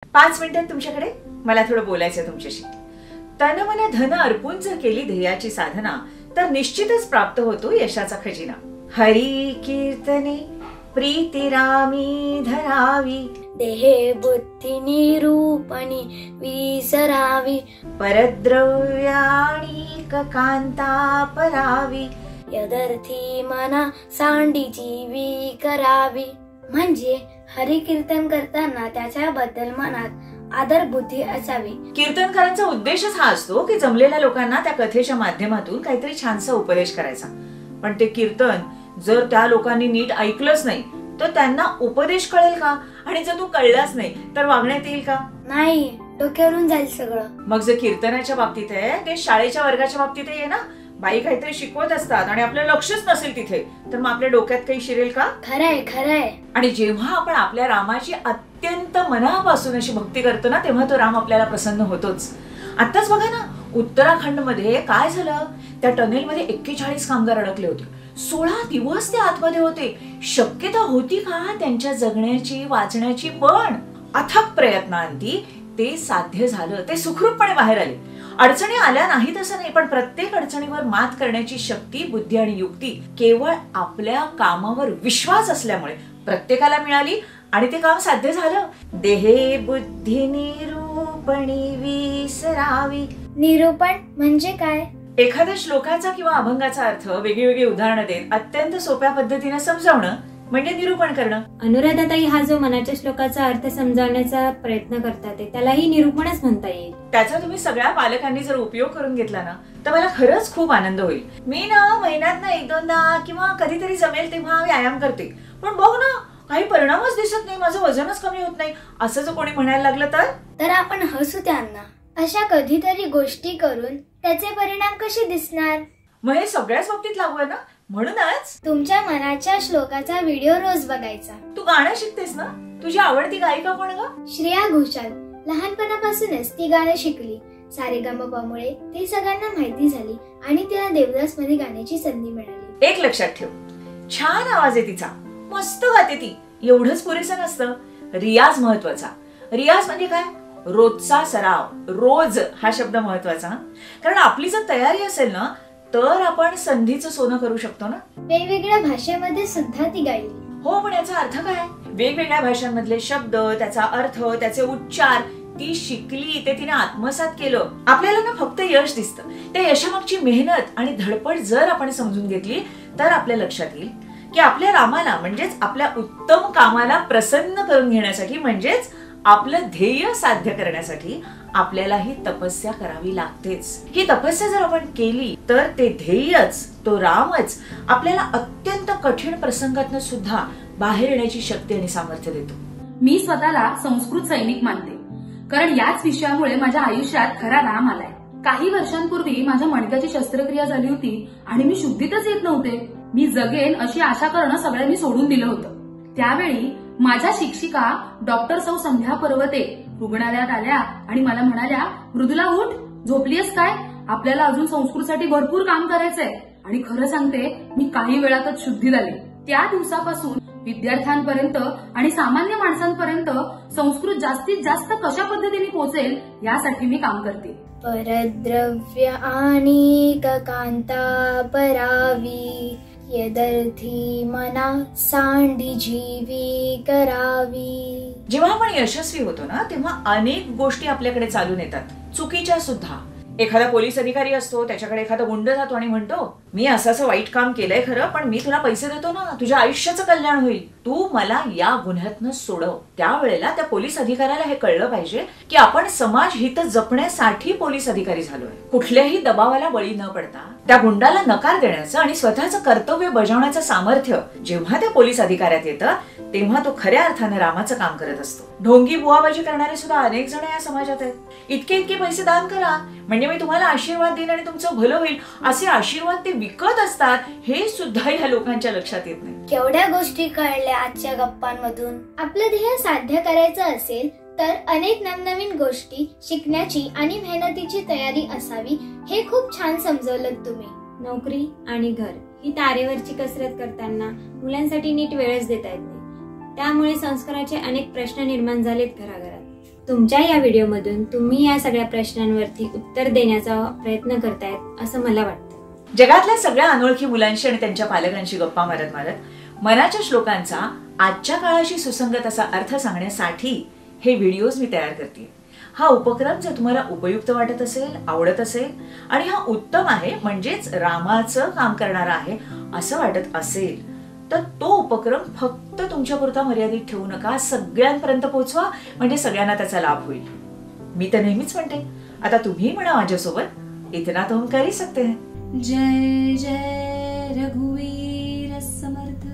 5 मिनिटात तुमच्याकडे मला थोडं बोलायचं तुमच्याशी. तन मन धन अर्पून जर केली ध्येयाची साधना तर निश्चितच प्राप्त होतो यशाचा खजिना. हरी कीर्तने प्रीती रामी धरावी, देहे बुद्धी निरूपणी विसरावी, परद्रव्याणी कांता परावी, यदर्थी मना सांडी जीवी करावी. म्हणजे हरी कीर्तन करताना त्याच्याबद्दल मनात आदर बुद्धी असावी. कीर्तनकारांचा उद्देशच हा असतो की जमलेल्या लोकांना त्या कथेच्या माध्यमातून काहीतरी छानसा उपदेश करायचा. पण ते कीर्तन जर त्या लोकांनी नीट ऐकलंच नाही तर त्यांना उपदेश कळेल का? आणि जर तू कळलाच नाही तर वागण्यात येईल का? नाही, डोक्यावरून जाईल सगळं. मग जे कीर्तनाच्या बाबतीत आहे ते शाळेच्या वर्गाच्या बाबतीत आहे ना, बाई काहीतरी शिकवत असतात आणि आपलं लक्षच नसेल तिथे, तर मग आपल्या डोक्यात काही शिरेल का? खरंय खरंय. आणि जेव्हा आपण आपल्या रामाची अत्यंत मनापासून अशी भक्ती करतो ना, तेव्हा तो राम आपल्याला प्रसन्न होतोच. आताच बघा ना, उत्तराखंड मध्ये काय झालं, त्या टनेल मध्ये 41 कामगार अडकले होते. 16 दिवस ते आतमध्ये होते. शक्यता होती का त्यांच्या जगण्याची वाचण्याची? पण अथक प्रयत्नांती ते साध्य झालं. ते सुखरूपपणे बाहेर आले. अडचणी आल्या नाहीत असं नाही, पण प्रत्येक अडचणीवर मात करण्याची शक्ती, बुद्धी आणि युक्ती केवळ आपल्या कामावर विश्वास असल्यामुळे प्रत्येकाला मिळाली आणि ते काम साध्य झालं. देहे बुद्धी निरूपणी विसरावी. निरूपण म्हणजे काय? एखाद्या श्लोकाचा किंवा अभंगाचा अर्थ वेगळी उदाहरणं देत अत्यंत सोप्या पद्धतीने समजावणं म्हणजे निरूपण करणं. अनुराधाताई हा जो मनाच्या श्लोकाचा अर्थ समजावण्याचा प्रयत्न करतात त्यालाही निरूपणच म्हणता येईल. त्याचा तुम्ही सगळ्या पालकांनी जर उपयोग करून घेतला ना तर मला खरंच खूप आनंद होईल. मी ना महिन्यात ना 1-2दा किंवा कधीतरी जमेल तेव्हा व्यायाम करते, पण बघ ना काही परिणामच दिसत नाही, माझं वजनच कमी होत नाही, असं जर कोणी म्हणायला लागलं तर आपण हसू त्यांना. अशा कधीतरी गोष्टी करून त्याचे परिणाम कसे दिसणार? मग हे सगळ्याच बाबतीत लागू आहे ना. म्हणूनच तुमच्या मनाच्या श्लोकाचा व्हिडिओ रोज बघायचा. तू गाणं शिकतेस ना, तुझी आवडती गायिका कोण ग? श्रेया घोषाल. लहानपणापासूनच ती गाणं शिकली. सारेगमपमुळे ती सगळ्यांना माहिती झाली आणि तिला देवदास मध्ये गाण्याची संधी मिळाली. एक लक्षात ठेव, छान आवाज आहे तिचा, मस्त गाते ती. एवढंच पुरेसं नसतं, रियाज महत्वाचा. रियाज म्हणजे काय? रोजचा सराव. रोज हा शब्द महत्वाचा, कारण आपली जर तयारी असेल ना तर आपण संधीचं सोनं करू शकतो ना. वेगवेगळ्या भाषेमध्ये सुद्धा ती गायली. हो, पण याचा अर्थ काय? वेगवेगळ्या भाषांमधले शब्द, त्याचा अर्थ, त्याचे उच्चार ती शिकली, ते तिने आत्मसात केलं. आपल्याला ना फक्त यश दिसतं, त्या यशामागची मेहनत आणि धडपड जर आपण समजून घेतली तर आपल्या लक्षात येईल की आपल्या रामाला म्हणजेच आपल्या उत्तम कामाला प्रसन्न करून घेण्यासाठी, म्हणजेच आपलं ध्येय साध्य करण्यासाठी आपल्याला ही तपस्या करावी लागतेच. ही तपस्या जर आपण केली तर ते ध्येयच, तो रामच आपल्याला अत्यंत कठीण प्रसंगातनं सुद्धा बाहेर येण्याची शक्ती आणि सामर्थ्य देतो. मी स्वतःला संस्कृत सैनिक मानते, कारण याच विषयामुळे माझ्या आयुष्यात खरा राम आलाय. काही वर्षांपूर्वी माझ्या मणक्याची शस्त्रक्रिया झाली होती आणि मी शुद्धीतच येत नव्हते. मी जगेन अशी आशा करणं सगळ्यांनी सोडून दिलं होतं. त्यावेळी माझ्या शिक्षिका डॉक्टर सौ संध्या पर्वते रुग्णालयात आल्या आणि मला म्हणाल्या, मृदुला उठ, झोपलीयस काय? आपल्याला अजून संस्कृतसाठी भरपूर काम करायचंय. आणि खरं सांगते, मी काही वेळातच शुद्धी झाली. त्या दिवसापासून विद्यार्थ्यांपर्यंत आणि सामान्य माणसांपर्यंत संस्कृत जास्तीत जास्त कशा पद्धतीने पोहोचेल यासाठी मी काम करते. परद्रव्य आणि कांता परावी, यदर्थी मना सांडी जीवी करावी. जेव्हा आपण यशस्वी होतो ना तेव्हा अनेक गोष्टी आपल्याकडे चालून येतात, चुकीच्या सुद्धा. एखादा पोलीस अधिकारी असतो, त्याच्याकडे एखादा गुंड जातो आणि म्हणतो, मी असं वाईट काम केलंय खरं, पण मी तुला पैसे देतो ना, तुझ्या आयुष्याचं कल्याण होईल, तू मला या गुन्ह्यातनं सोडव. त्यावेळेला त्या पोलीस अधिकाऱ्याला हे कळलं पाहिजे की आपण समाज हित जपण्यासाठी पोलीस अधिकारी झालोय. कुठल्याही दबावाला बळी न पडता त्या गुंडाला नकार देण्याचं आणि स्वतःचं कर्तव्य बजावण्याचं सामर्थ्य जेव्हा त्या पोलीस अधिकाऱ्यात येतं तेव्हा तो खऱ्या अर्थाने रामाचं काम करत असतो. ढोंगी बुवाबाजी करणारे सुद्धा अनेक जण या समाजात आहेत. इतके पैसे दान करा म्हणजे मी तुम्हाला आशीर्वाद देईन आणि तुमचं भलं होईल, असे आशीर्वाद ते विकत असतात, हे सुद्धा या लोकांच्या लक्षात येत नाही. केवढ्या गोष्टी कळल्या आजच्या गप्पांमधून. आपलं ध्येय साध्य करायचं असेल तर अनेक नवनवीन गोष्टी शिकण्याची आणि मेहनतीची तयारी असावी, हे खूप छान समजवलं तुम्ही. नोकरी आणि घर ही तारेवरची कसरत करताना मुलांसाठी नीट वेळच देता येत नाही. त्यामुळे संस्काराचे अनेक प्रश्न निर्माण झालेत घराघरात. तुमच्या या व्हिडिओमधून तुम्ही या सगळ्या प्रश्नांवरती उत्तर देण्याचा प्रयत्न करतायत असं मला वाटतं. जगातल्या सगळ्या अनोळखी मुलांशी आणि त्यांच्या पालकांशी गप्पा मारत मारत मनाच्या श्लोकांचा आजच्या काळाशी सुसंगत असा अर्थ सांगण्यासाठी हे व्हिडिओज मी तयार करते. हा उपक्रम जर तुम्हाला उपयुक्त वाटत असेल, आवडत असेल आणि हा उत्तम आहे म्हणजेच रामाचं काम करणारा आहे असं वाटत असेल तर तो उपक्रम फक्त तुमच्यापुरता मर्यादित ठेवू नका, सगळ्यांपर्यंत पोहोचवा म्हणजे सगळ्यांना त्याचा लाभ होईल. मी तर नेहमीच म्हणते, आता तुम्ही म्हणा माझ्यासोबत, इतना तो हम कर ही सकते हैं. जय जय रघुवीर समर्थ.